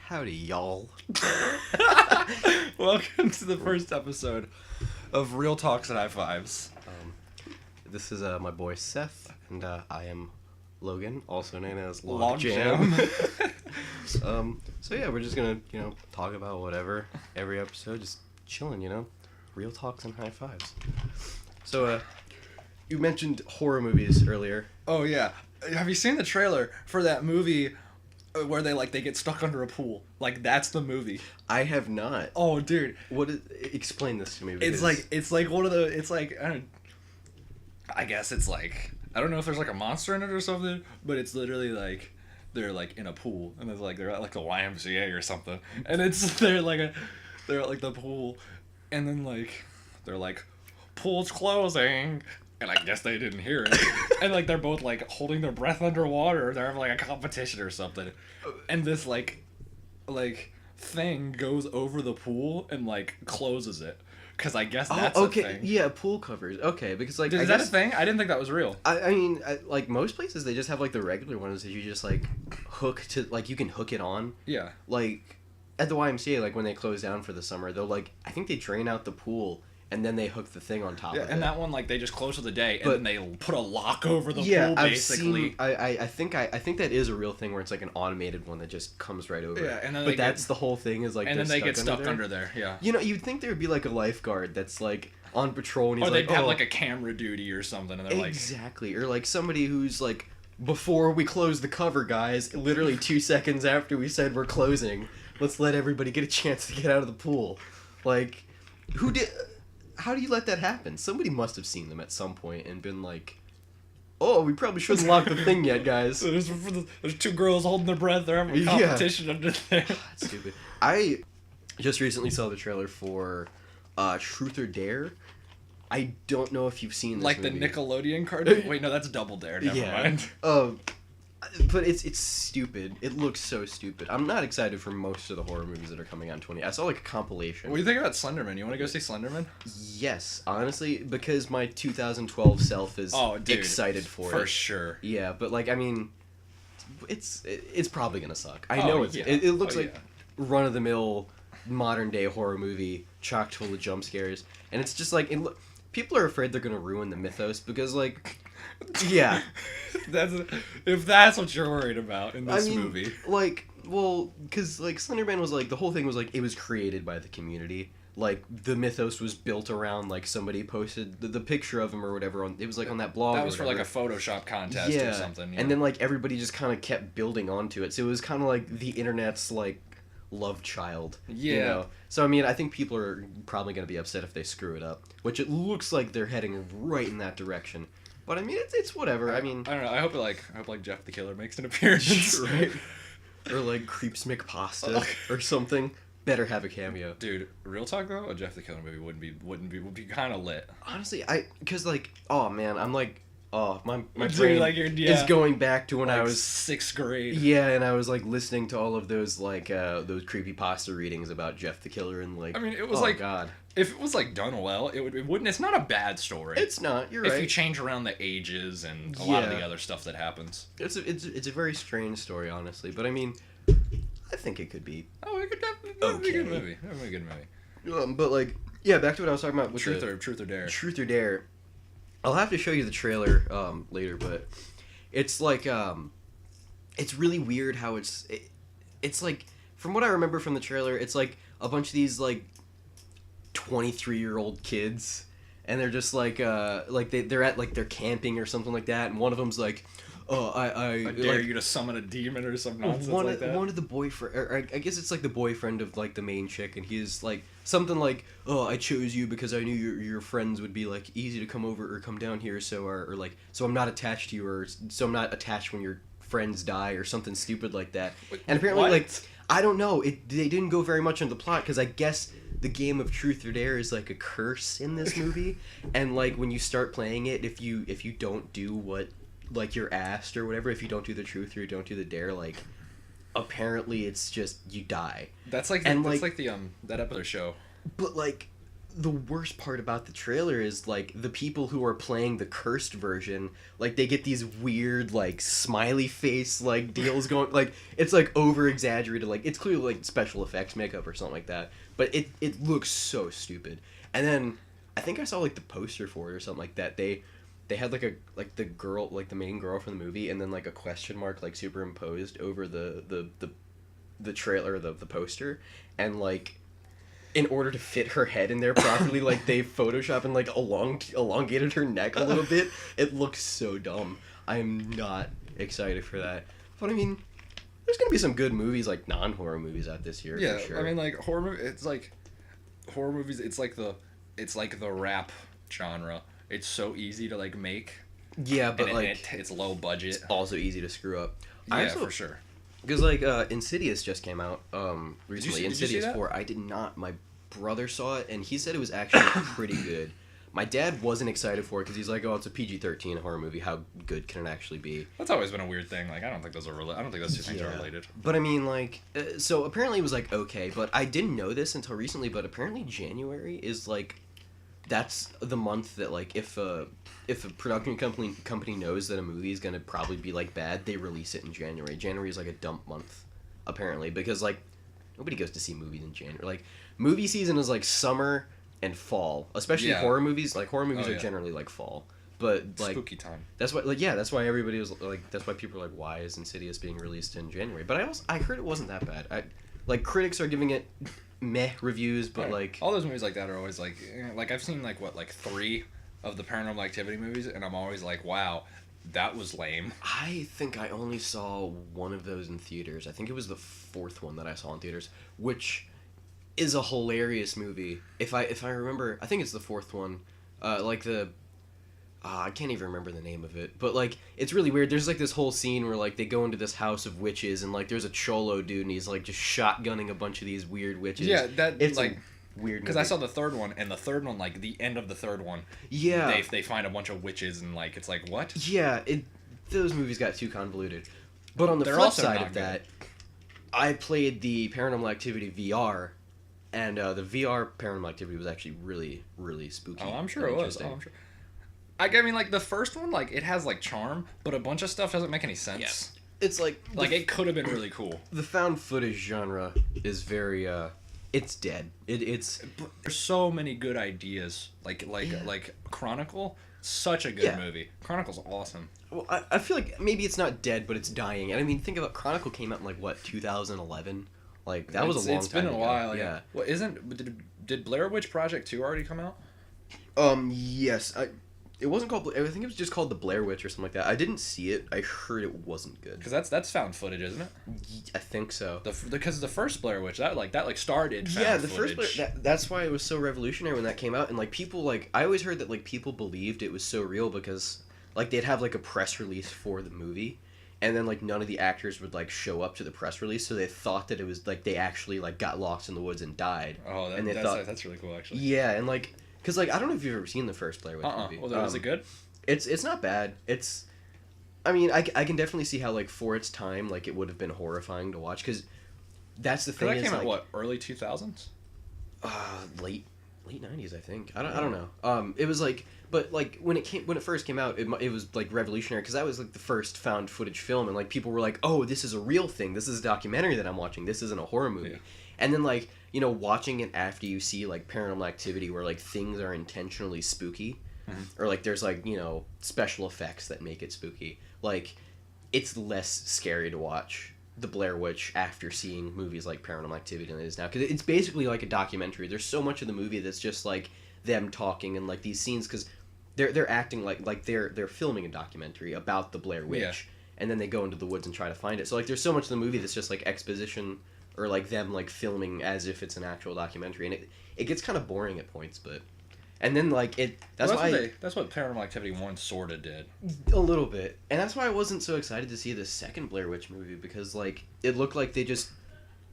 Howdy, y'all. Welcome to the first episode of Real Talks and High Fives. This is my boy Seth, and I am Logan, also known as Log Jam. So yeah, we're just gonna, talk about whatever every episode, just chilling, real talks and high fives. So, you mentioned horror movies earlier. Oh yeah, have you seen the trailer for that movie where they get stuck under a pool? Like, that's the movie. I have not. Oh dude, Explain this to me. it's like one of the, it's like, I guess it's like, I don't know if there's like a monster in it or something, but it's literally like they're like in a pool and they're at like the YMCA or something, and they're at the pool, and then they're like, pool's closing, and I guess they didn't hear it, and they're both holding their breath underwater. They're having a competition or something, and this thing goes over the pool and closes it. Because I guess that's okay. a thing. Yeah, pool covers. Okay, because Is that a thing? I didn't think that was real. I mean, most places they just have the regular ones that you just hook to, you can hook it on. Yeah. At the YMCA, when they close down for the summer, they'll I think they drain out the pool and then they hook the thing on top of it. And that one they just close for the day and then they put a lock over the pool basically. I think that is a real thing where it's an automated one that just comes right over. Yeah, and then that's the whole thing is and then they get stuck under there. Yeah. You'd think there would be a lifeguard that's on patrol and he's or they'd have a camera duty or something and they're exactly, or somebody who's before we close the cover, guys, literally 2 seconds after we said we're closing, let's let everybody get a chance to get out of the pool. Who did? How do you let that happen? Somebody must have seen them at some point and been oh, we probably shouldn't lock the thing yet, guys. There's two girls holding their breath. They're having a competition under there. That's stupid. I just recently saw the trailer for Truth or Dare. I don't know if you've seen this movie. The Nickelodeon cartoon? Wait, no, that's Double Dare. Never mind. But it's stupid. It looks so stupid. I'm not excited for most of the horror movies that are coming out in 20. I saw a compilation. What do you think about Slenderman? You want to go see Slenderman? Yes, honestly, because my 2012 self is excited for it. For sure. Yeah, but I mean, it's probably gonna suck. I know it looks run of the mill modern day horror movie chock full of jump scares, and it's just people are afraid they're gonna ruin the mythos because yeah. If that's what you're worried about in this movie. Because Slenderman was the whole thing was it was created by the community. The mythos was built around somebody posted the picture of him or whatever it was on that blog. That was for a Photoshop contest or something. Yeah. And then everybody just kind of kept building onto it. So it was kind of the internet's love child. Yeah. So I mean, I think people are probably going to be upset if they screw it up, which it looks like they're heading right in that direction. But I mean, it's whatever. I mean, I don't know. I hope Jeff the Killer makes an appearance, right? Or Creeps McPasta or something. Better have a cameo. Dude, real talk though, a Jeff the Killer movie would be kind of lit. Honestly, because oh man, I'm my Dude, brain is going back to when I was 6th grade. Yeah, and I was listening to all of those those creepypasta readings about Jeff the Killer and I mean, it was God. If it was done well, it wouldn't. It's not a bad story. It's not. You're right. If you change around the ages and a lot of the other stuff that happens. It's a very strange story, honestly. But I mean, I think it could be. Oh, it could definitely be a good movie. Definitely a good movie. But back to what I was talking about with Truth or Dare. Truth or Dare. I'll have to show you the trailer later, but it's it's really weird how it's from what I remember from the trailer, it's a bunch of these 23-year-old kids, and they're just they're at they're camping or something like that, and one of them's I dare you to summon a demon or some nonsense like that. One of the boyfriend, or I guess it's the boyfriend of the main chick, and he's something I chose you because I knew your friends would be easy to come over or come down here, so so I'm not attached to you, or so I'm not attached when your friends die, or something stupid like that. And apparently I don't know, they didn't go very much into the plot, because I guess the game of Truth or Dare is a curse in this movie, and when you start playing it, if you don't do what you're asked or whatever, if you don't do the truth or you don't do the dare, apparently it's just you die. That's the that episode show. But the worst part about the trailer is like the people who are playing the cursed version, like they get these weird like smiley face like deals going, like it's like over exaggerated, like it's clearly like special effects makeup or something like that, but it looks so stupid. And then I think I saw like the poster for it or something like that. They had like the girl, like the main girl from the movie, and then like a question mark like superimposed over the trailer, the poster, and like in order to fit her head in there properly, like they Photoshop and like elongated her neck a little bit. It looks so dumb. I'm not excited for that. But I mean, there's gonna be some good movies, like non-horror movies, out this year. Yeah, for sure. I mean, like horror movie. It's like horror movies. It's like the rap genre. It's so easy to like make. Yeah, but and like it's low budget. It's also easy to screw up. Yeah, for sure. Because like Insidious just came out recently. Did you see Insidious that? 4. I did not. My brother saw it and he said it was actually pretty good. My dad wasn't excited for it because he's like, "Oh, it's a PG-13 horror movie. How good can it actually be?" That's always been a weird thing. Like, I don't think those two things are related. But I mean, like, so apparently it was like okay, but I didn't know this until recently. But apparently January is like, that's the month that like if a production company knows that a movie is gonna probably be like bad, they release it in January. January is like a dump month, apparently, because like nobody goes to see movies in January. Like movie season is like summer and fall, especially horror movies. Like horror movies are generally like fall, but like spooky time. That's why that's why everybody was like, that's why people are like, why is Insidious being released in January? But I heard it wasn't that bad. Like critics are giving it meh reviews, but like all those movies like that are always like I've seen like 3 of the Paranormal Activity movies, and I'm always like, wow, that was lame. I think I only saw one of those in theaters. I think it was the 4th one that I saw in theaters, which is a hilarious movie. If I remember, I think it's the 4th one. I can't even remember the name of it, but like it's really weird. There's like this whole scene where like they go into this house of witches, and like there's a cholo dude, and he's like just shotgunning a bunch of these weird witches. Yeah, it's like weird. Because I saw the 3rd one, and the 3rd one, like the end of the 3rd one, they find a bunch of witches, and like it's like what? Yeah, those movies got too convoluted. But on the flip side of that, I played the Paranormal Activity VR, and the VR Paranormal Activity was actually really, really spooky. Oh, I'm sure it was. Oh, I'm sure. I mean, like, the first one, like, it has, like, charm, but a bunch of stuff doesn't make any sense. Yeah. It's like... it could have been really cool. The found footage genre is very, it's dead. It's... There's so many good ideas. Like Chronicle, such a good movie. Chronicle's awesome. Well, I feel like maybe it's not dead, but it's dying. And I mean, think about Chronicle came out in, like, what, 2011? Like, that was a long time ago. It's been a while, yeah. Well, did Blair Witch Project 2 already come out? Yes. It wasn't called... I think it was just called The Blair Witch or something like that. I didn't see it. I heard it wasn't good. Because that's found footage, isn't it? I think so. Because the first Blair Witch, that started found footage. First Blair... That's why it was so revolutionary when that came out. And, like, people, like... I always heard that, like, people believed it was so real because, like, they'd have, like, a press release for the movie. And then, like, none of the actors would, like, show up to the press release. So they thought that it was, like, they actually, like, got lost in the woods and died. Oh, that's really cool, actually. Yeah, and, like... Because, like, I don't know if you've ever seen the first Blair Witch movie. Well, was it good? It's not bad. I mean, I can definitely see how, like, for its time, like, it would have been horrifying to watch. Because that's the thing. That came out, what, early 2000s? Late 90s, I think. I don't know. It was, like... But, like, when it first came out, it was, like, revolutionary. Because that was, like, the first found footage film. And, like, people were like, oh, this is a real thing. This is a documentary that I'm watching. This isn't a horror movie. Yeah. And then, like... You know, watching it after you see, like, Paranormal Activity where, like, things are intentionally spooky. Mm-hmm. Or, like, there's, like, you know, special effects that make it spooky. Like, it's less scary to watch The Blair Witch after seeing movies like Paranormal Activity than it is now. Because it's basically like a documentary. There's so much of the movie that's just, like, them talking and, like, these scenes. Because they're acting like they're filming a documentary about the Blair Witch. Yeah. And then they go into the woods and try to find it. So, like, there's so much of the movie that's just, like, exposition... Or, like, them, like, filming as if it's an actual documentary. And it gets kind of boring at points, but... And then, like, that's what Paranormal Activity 1 sort of did. A little bit. And that's why I wasn't so excited to see the second Blair Witch movie, because, like, it looked like they just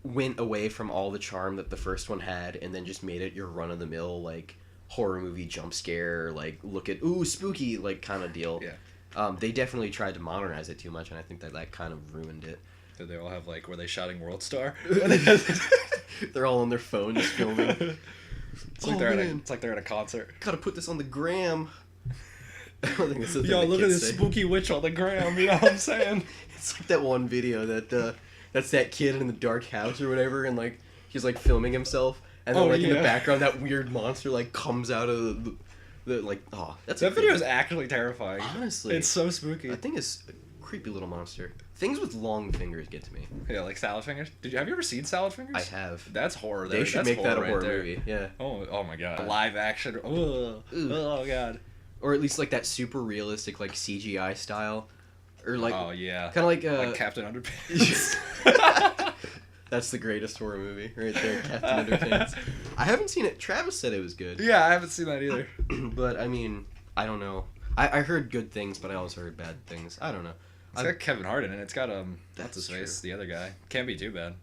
went away from all the charm that the first one had and then just made it your run-of-the-mill, like, horror movie jump scare, like, look at, ooh, spooky, like, kind of deal. Yeah. They definitely tried to modernize it too much, and I think that kind of ruined it. Did they all have, like, were they shouting World Star? They're all on their phones filming. It's like they're at a concert. Gotta put this on the gram. I don't think that's the thing Yo, that look at kids this say. spooky witch on the gram. You know what I'm saying? It's like that one video that's that kid in the dark house or whatever, and like he's like filming himself, and then in the background that weird monster like comes out of the like that video is actually terrifying. Honestly, it's so spooky. I think it's a creepy little monster. Things with long fingers get to me. Yeah, like salad fingers. Have you ever seen Salad Fingers? I have. That's horror. They should make that a horror movie. Yeah. Oh my god. Live action. Oh god. Or at least like that super realistic like CGI style, or like kind of like Captain Underpants. That's the greatest horror movie right there, Captain Underpants. I haven't seen it. Travis said it was good. Yeah, I haven't seen that either. But I mean, I don't know. I heard good things, but I also heard bad things. I don't know. It's got Kevin Hart in it. It's got what's his face, the other guy. Can't be too bad.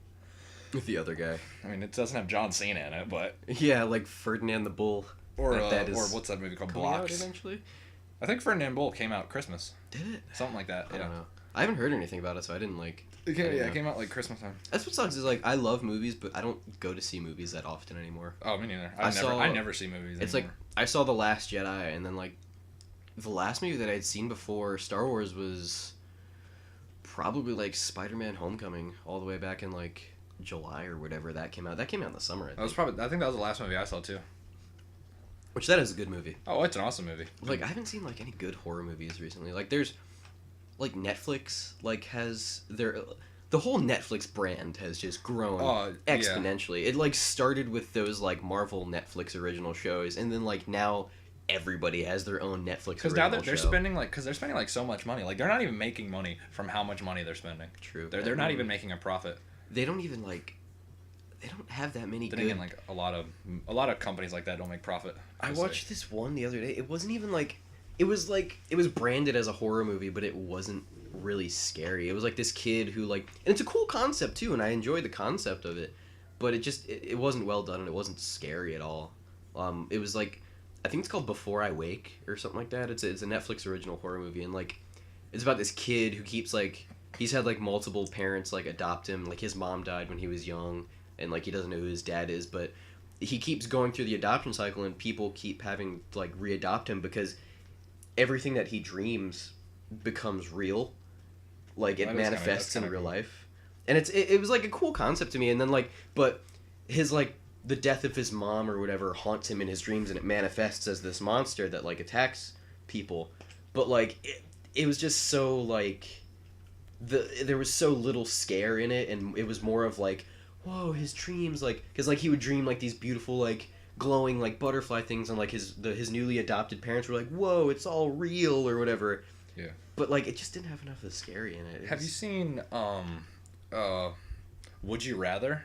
With the other guy. I mean, it doesn't have John Cena in it, but yeah, like Ferdinand the Bull. Or what's that movie called? Blocks. Eventually. I think Ferdinand Bull came out Christmas. Did it? Something like that. I don't know. I haven't heard anything about it, so I didn't like. It came out like Christmas time. That's what sucks is like I love movies, but I don't go to see movies that often anymore. Oh, me neither. I never see movies. It's anymore. like I saw The Last Jedi, and then like the last movie that I'd seen before Star Wars was probably like Spider-Man: Homecoming, all the way back in like July or whatever that came out. That came out in the summer. I think that was the last movie I saw too. Which that is a good movie. Oh, it's an awesome movie. Like I haven't seen like any good horror movies recently. Like there's like Netflix like has the whole Netflix brand has just grown exponentially. It like started with those like Marvel Netflix original shows, and then like now everybody has their own Netflix original show. Because now they're spending like so much money. Like they're not even making money from how much money they're spending. True. They're not even making a profit. They don't even like. They don't have that many. Then again, like a lot of companies like that don't make profit. I watched this one the other day. It wasn't even like. It was branded as a horror movie, but it wasn't really scary. It was like this kid who like, and it's a cool concept too, and I enjoyed the concept of it, but it wasn't well done and it wasn't scary at all. It was like, I think it's called Before I Wake or something like that. It's a Netflix original horror movie, and like, it's about this kid who keeps like, he's had like multiple parents like adopt him. Like his mom died when he was young, and like he doesn't know who his dad is, but he keeps going through the adoption cycle, and people keep having to like readopt him because everything that he dreams becomes real. Like it manifests in real life, and it was like a cool concept to me. And then like, but his like the death of his mom or whatever haunts him in his dreams, and it manifests as this monster that like attacks people. But like it was just so like there was so little scare in it, and it was more of like, whoa, his dreams, like, because like he would dream like these beautiful like glowing like butterfly things, and like his newly adopted parents were like, whoa, it's all real or whatever. Yeah. But like it just didn't have enough of the scary in it. Have you seen Would You Rather?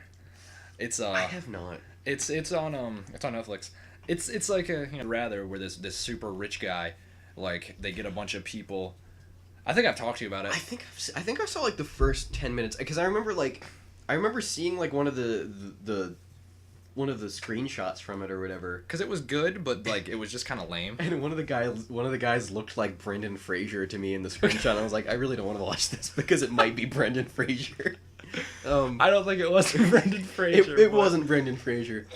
It's I have not. It's on Netflix. It's like a rather where this super rich guy, like they get a bunch of people. I think I've talked to you about it. I think I saw like the first 10 minutes, because I remember seeing like one of the screenshots from it or whatever. Because it was good, but like it was just kind of lame. And one of the guys looked like Brendan Fraser to me in the screenshot. I was like, I really don't want to watch this because it might be Brendan Fraser. I don't think it was Brendan Fraser. It wasn't Brendan Fraser,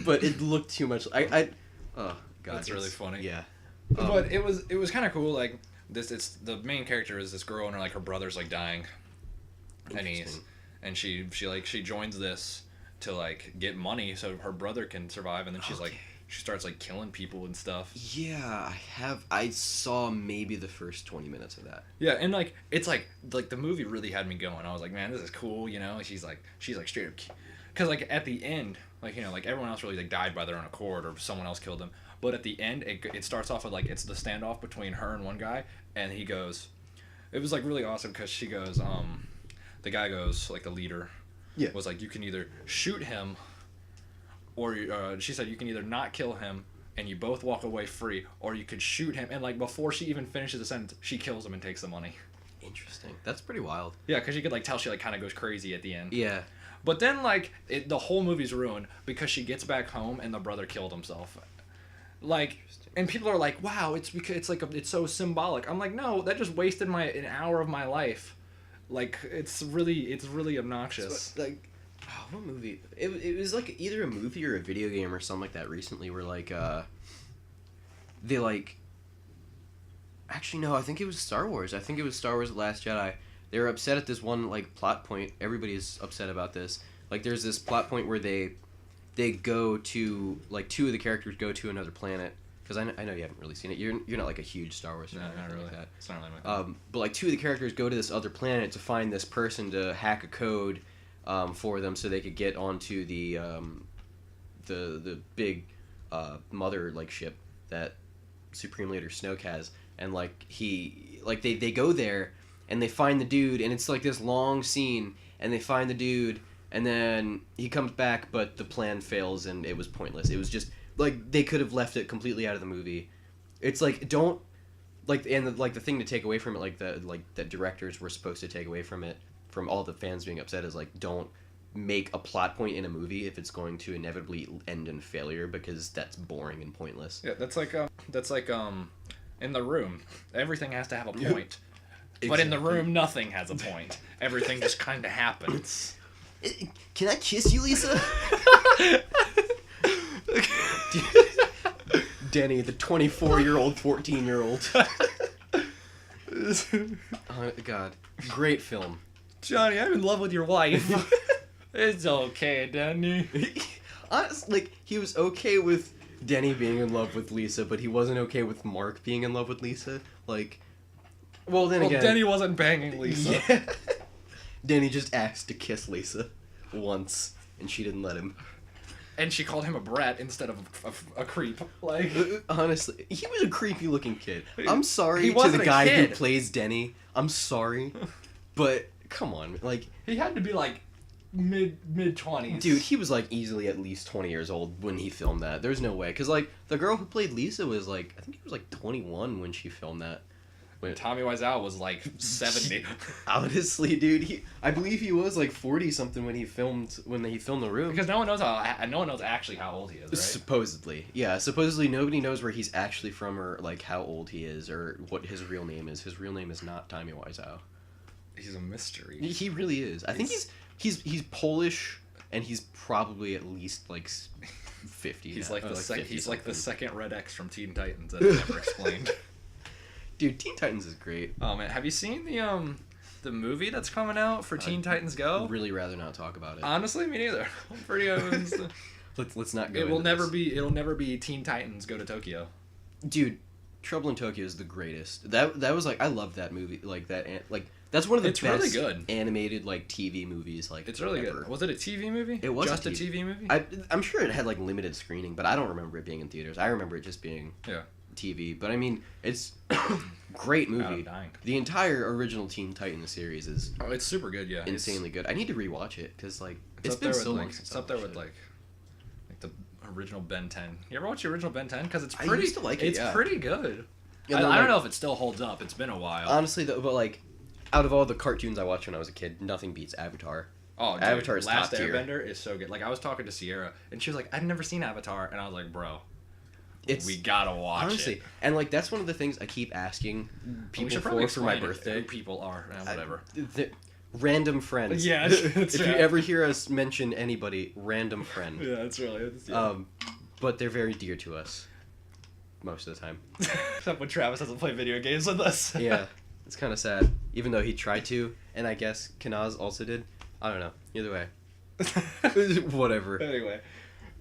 but it looked too much. Oh god, that's really funny. Yeah, but it was kind of cool. Like this, it's the main character is this girl, and her brother's like dying, and she joins this to like get money so her brother can survive, and then she starts like killing people and stuff. Yeah, I saw maybe the first 20 minutes of that. Yeah, and like it's like the movie really had me going. I was like, man, this is cool, she's like straight up, because like at the end, like like everyone else really like died by their own accord or someone else killed them, but at the end it starts off with like it's the standoff between her and one guy, and he goes, it was like really awesome because she goes, the guy goes, like the leader, was like, you can either shoot him, or she said you can either not kill him and you both walk away free, or you could shoot him, and like before she even finishes the sentence, she kills him and takes the money. Interesting. That's pretty wild. Yeah, because you could like tell she like kind of goes crazy at the end. Yeah. But then like the whole movie's ruined because she gets back home and the brother killed himself. Like, and people are like, wow, it's because it's so symbolic. I'm like, no, that just wasted an hour of my life. Like it's really obnoxious. So, like, oh what movie? It was like either a movie or a video game or something like that recently where like they like actually no, I think it was Star Wars. I think it was Star Wars: The Last Jedi. They were upset at this one like plot point. Everybody's upset about this. Like there's this plot point where they go to like two of the characters go to another planet. Because I know you haven't really seen it. You're not like a huge Star Wars fan. No, not really. Like that. It's not really my thing. But like two of the characters go to this other planet to find this person to hack a code for them so they could get onto the big mother like ship that Supreme Leader Snoke has. And like they go there and they find the dude and it's like this long scene and they find the dude and then he comes back but the plan fails and it was pointless. It was just like they could have left it completely out of the movie. It's like don't like and the thing to take away from it like the directors were supposed to take away from it from all the fans being upset is like don't make a plot point in a movie if it's going to inevitably end in failure because that's boring and pointless. Yeah, that's like in The Room, everything has to have a point. Exactly. But in The Room, nothing has a point. Everything just kind of happens. Can I kiss you, Lisa? Denny, the 24-year-old, 14-year-old. Oh, God. Great film. Johnny, I'm in love with your wife. It's okay, Danny. Honestly, like, he was okay with Denny being in love with Lisa, but he wasn't okay with Mark being in love with Lisa. Like, well, again... Denny wasn't banging Lisa. Yeah. Denny just asked to kiss Lisa once, and she didn't let him. And she called him a brat instead of a creep. Like, honestly, he was a creepy-looking kid. I'm sorry He to wasn't the a guy who kid. plays Denny. I'm sorry, but come on, like, he had to be like mid-20s. dude, he was like easily at least 20 years old when he filmed that. There's no way, cause like the girl who played Lisa was like, I think he was like 21 when she filmed that. When Tommy Wiseau was like 70. honestly, dude, I believe he was like 40 something when he filmed The Room. Because no one knows actually how old he is, right? Supposedly, yeah. Supposedly, nobody knows where he's actually from or like how old he is or what his real name is. His real name is not Tommy Wiseau. He's a mystery. He really is. I think he's Polish and he's probably at least like 50. He's now, like the 50 second Red X from Teen Titans that I never explained. Dude, Teen Titans is great. Oh man, have you seen the movie that's coming out for Teen Titans Go? I'd really rather not talk about it. Honestly, me neither. I'm pretty Let's not go. It'll never be Teen Titans Go to Tokyo. Dude, Trouble in Tokyo is the greatest. That was like I love that movie. Like that that's one of the It's best really good. animated like TV movies like It's really ever. good. Was it a TV movie? It was just a TV movie. I'm sure it had like limited screening, but I don't remember it being in theaters. I remember it just being TV. But I mean, it's great movie. I'm dying. The entire original Teen Titans series is It's super good. Yeah, insanely good. I need to rewatch it because like it's up been there so with, long like, since it's I up there watched with it. like the original Ben 10. You ever watch the original Ben 10? Because it's I pretty. used to like it, It's yeah. pretty good. Yeah, I no, don't like- know if it still holds up. It's been a while. Honestly, though, but like out of all the cartoons I watched when I was a kid, nothing beats Avatar. Oh, dude, Avatar is Last top tier. Airbender is so good. Like, I was talking to Sierra, and she was like, I've never seen Avatar. And I was like, bro, we gotta watch honestly, it. and like that's one of the things I keep asking We people should probably for my explain birthday. who people are. Whatever. Random friends. Yeah, if that's you right. ever hear us mention anybody, random friend. Yeah, that's really. But they're very dear to us most of the time. Except when Travis doesn't play video games with us. Yeah, it's kind of sad. Even though he tried to, and I guess Kanaz also did. I don't know. Either way. Whatever. Anyway,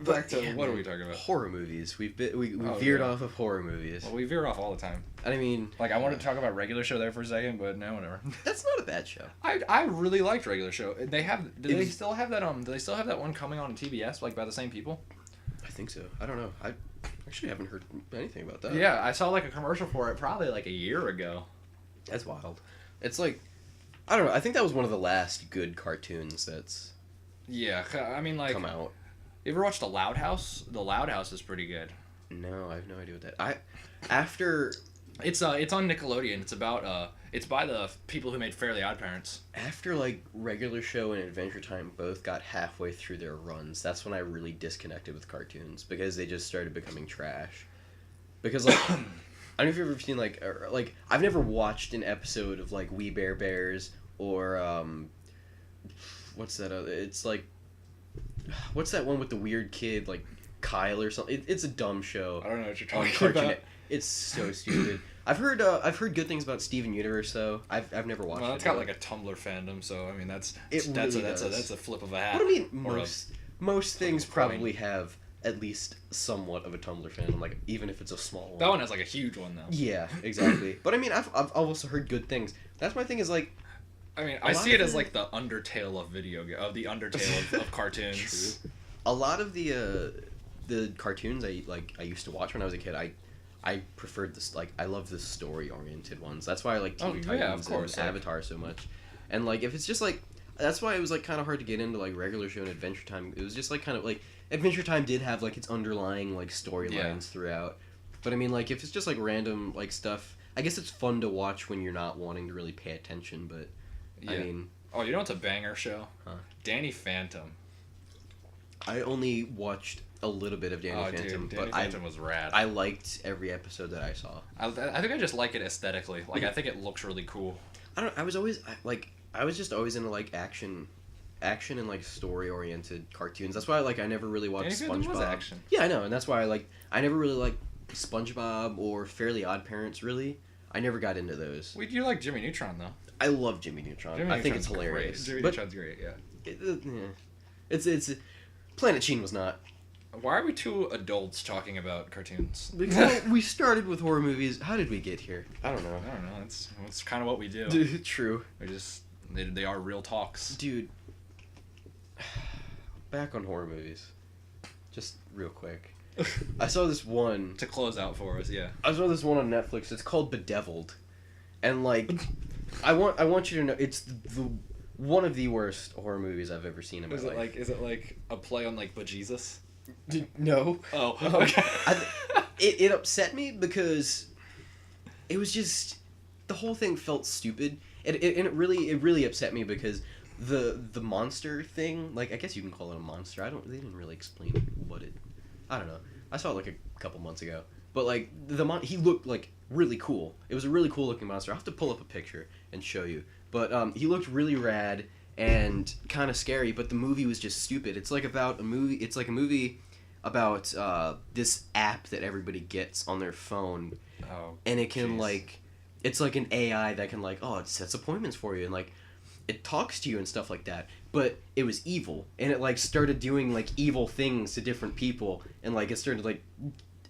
back to what are we talking about? Horror movies. We Oh, veered yeah. off of horror movies. Well, we veer off all the time. I mean, Like, I wanted to talk about Regular Show there for a second, but no, whatever. that's not a bad show. I really liked Regular Show. They have. Do It they was- still have that? Do they still have that one coming on TBS like by the same people? I think so. I don't know. I actually haven't heard anything about that. Yeah, I saw like a commercial for it probably like a year ago. That's wild. It's like, I don't know. I think that was one of the last good cartoons that's Yeah, I mean like. come out. You ever watched The Loud House? The Loud House is pretty good. No, I have no idea what that. After It's on Nickelodeon. It's about it's by the people who made Fairly Odd Parents. like Regular Show and Adventure Time both got halfway through their runs, that's when I really disconnected with cartoons because they just started becoming trash. Because like, I don't know if you've ever seen like I've never watched an episode of like We Bare Bears or what's that other? It's like What's that one with the weird kid, like Kyle or something? It's a dumb show. I don't know what you're On talking Cartoon about. Net- It's so stupid. I've heard good things about Steven Universe though. I've never watched Well, it. it's got like a Tumblr fandom, so I mean that's It really that's does. a flip of a hat. But I mean, or most things coin. probably have at least somewhat of a Tumblr fandom, like even if it's a small one. that one has like a huge one though. Yeah, exactly. But I mean, I've also heard good things. That's my thing is like, I mean, A I lot see it of as it- like the Undertale of the Undertale of cartoons. True. A lot of the cartoons I used to watch when I was a kid. I preferred this, like, I love the story oriented ones. That's why I like Teen Oh, yeah, of Titans course, and like- Avatar so much. And like if it's just like, that's why it was like kind of hard to get into like regular show and Adventure Time. It was just like kind of like Adventure Time did have like its underlying like storylines Yeah. throughout. But I mean, like if it's just like random like stuff, I guess it's fun to watch when you're not wanting to really pay attention. But Yeah. I mean, Oh, you know what's a banger show? Huh? Danny Phantom. I only watched a little bit of Danny Oh, Phantom, dude, Danny but Phantom was rad. I liked every episode that I saw. I think I just like it aesthetically. Like I think it looks really cool. I don't. I was always I was just always into like action and like story oriented cartoons. That's why I never really watched Danny Phantom was SpongeBob. action. Yeah, I know, and that's why I never really liked SpongeBob or Fairly Odd Parents. Really, I never got into those. Wait, you like Jimmy Neutron though? I love Jimmy Neutron. Jimmy I think it's Neutron's hilarious. Great. Jimmy But Neutron's great. Yeah. yeah. It's Planet Sheen was not. Why are we two adults talking about cartoons? Well, we started with horror movies. How did we get here? I don't know. I don't know. It's kind of what we do. True. They are real talks. Dude, back on horror movies. Just real quick. I saw this one. To close out for us, yeah. I saw this one on Netflix. It's called Bedeviled. And like I want you to know it's the one of the worst horror movies I've ever seen in my life. Is it like a play on like Bejesus? No. Oh, okay. It upset me because it was just the whole thing felt stupid. And it really upset me because the monster thing, like I guess you can call it a monster. They didn't really explain what it. I don't know. I saw it like a couple months ago. But like he looked like really cool. It was a really cool looking monster. I'll have to pull up a picture and show you. But he looked really rad and kind of scary, but the movie was just stupid. It's like about a movie. It's like a movie about this app that everybody gets on their phone, and it can like, it's like an AI that can like, it sets appointments for you and like, it talks to you and stuff like that. But it was evil, and it like started doing like evil things to different people, and like it started like,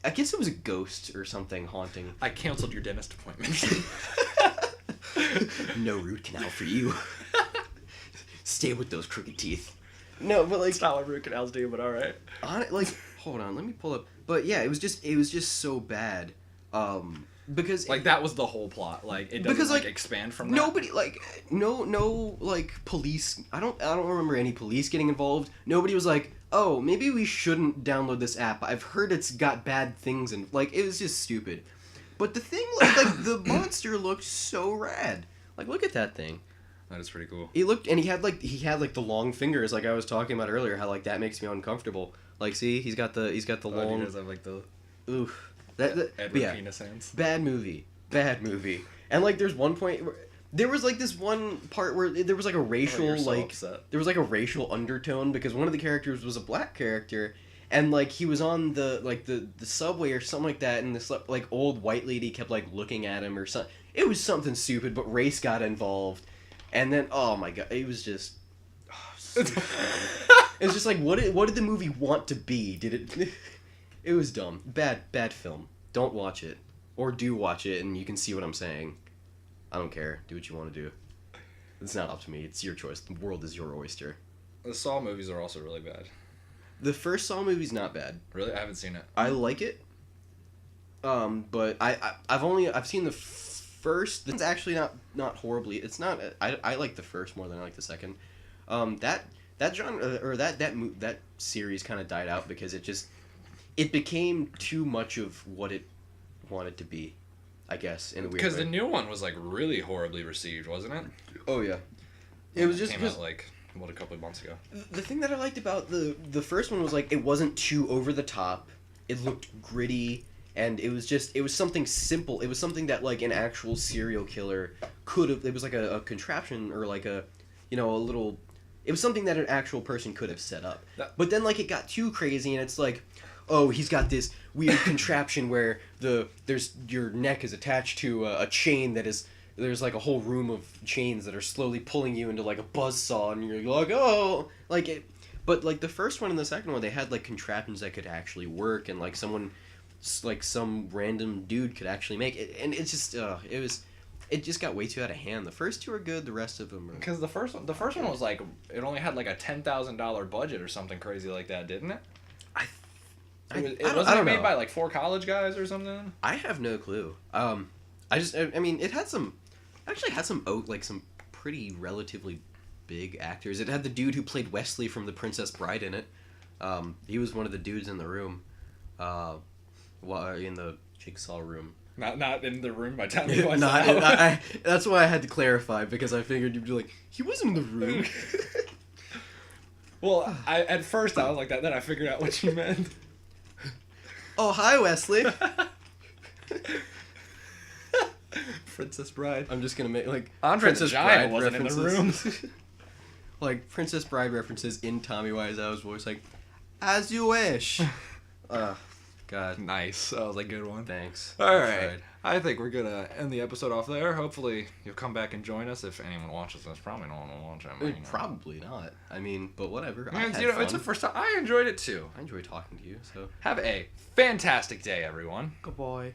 I guess it was a ghost or something haunting. I canceled your dentist appointment. No root canal for you. Stay with those crooked teeth. No, but like, It's not what root canals do, but all right. Hold on, let me pull up. But yeah, it was just so bad. Because Like that was the whole plot. Like it doesn't Because, like, expand from that. nobody like no like police. I don't remember any police getting involved. Nobody was like, oh, maybe we shouldn't download this app. I've heard it's got bad things and like it was just stupid. But the thing like the monster looked so rad. Like look at that thing. That is pretty cool. He looked and he had like the long fingers like I was talking about earlier. How like that makes me uncomfortable. Like see, he's got the long. He does have like the Oof. That Edward yeah. penis hands. Bad movie. And like there's one point where there was like this one part where there was like a racial you're so like upset. there was like a racial undertone because one of the characters was a black character and like he was on the subway or something like that and this like old white lady kept like looking at him or something. It was something stupid, but race got involved. And then oh my god, it was just so dumb. It was just like what did the movie want to be? Did it It was dumb. Bad film. Don't watch it. Or do watch it and you can see what I'm saying. I don't care. Do what you want to do. It's not up to me. It's your choice. The world is your oyster. The Saw movies are also really bad. The first Saw movie's not bad. Really, I haven't seen it. I like it. But I've seen the first. It's actually not horribly. It's not. I like the first more than I like the second. That genre or that series kind of died out because it became too much of what it wanted to be, I guess, in a weird way. Because the new one was like really horribly received, wasn't it? Oh yeah. It was just came out like a couple of months ago. The thing that I liked about the first one was like it wasn't too over the top. It looked gritty and it was something simple. It was something that like an actual serial killer could have. It was like a contraption or like a little. it was something that an actual person could have set up. That- But then like it got too crazy, and it's like, oh, he's got this weird contraption where your neck is attached to a chain that is. There's like a whole room of chains that are slowly pulling you into like a buzzsaw, and you're like, oh, like it. But like the first one and the second one, they had like contraptions that could actually work, and like some random dude could actually make it, and it's just it just got way too out of hand. The first two are good, the rest of them are. Because the first one was like it only had like a $10,000 budget or something crazy like that, didn't it? It wasn't made by like 4 college guys or something. I have no clue. I mean, it had some pretty relatively big actors. It had the dude who played Wesley from The Princess Bride in it. He was one of the dudes in the room, in the jigsaw room. Not in the room by time That's why I had to clarify, because I figured you'd be like, he was in the room. Well, at first I was like that, then I figured out what you meant. Oh, hi, Wesley. Princess Bride. I'm just gonna make like Andre the Princess Giant Bride wasn't in the room. Like Princess Bride references in Tommy Wiseau's voice, like, as you wish. God. Nice. That was a good one. Thanks. All right. I think we're gonna end the episode off there. Hopefully you'll come back and join us if anyone watches this. Probably no one will watch it. Probably not. I mean, but whatever. It's the first time. I enjoyed it too. I enjoy talking to you. So have a fantastic day, everyone. goodbye.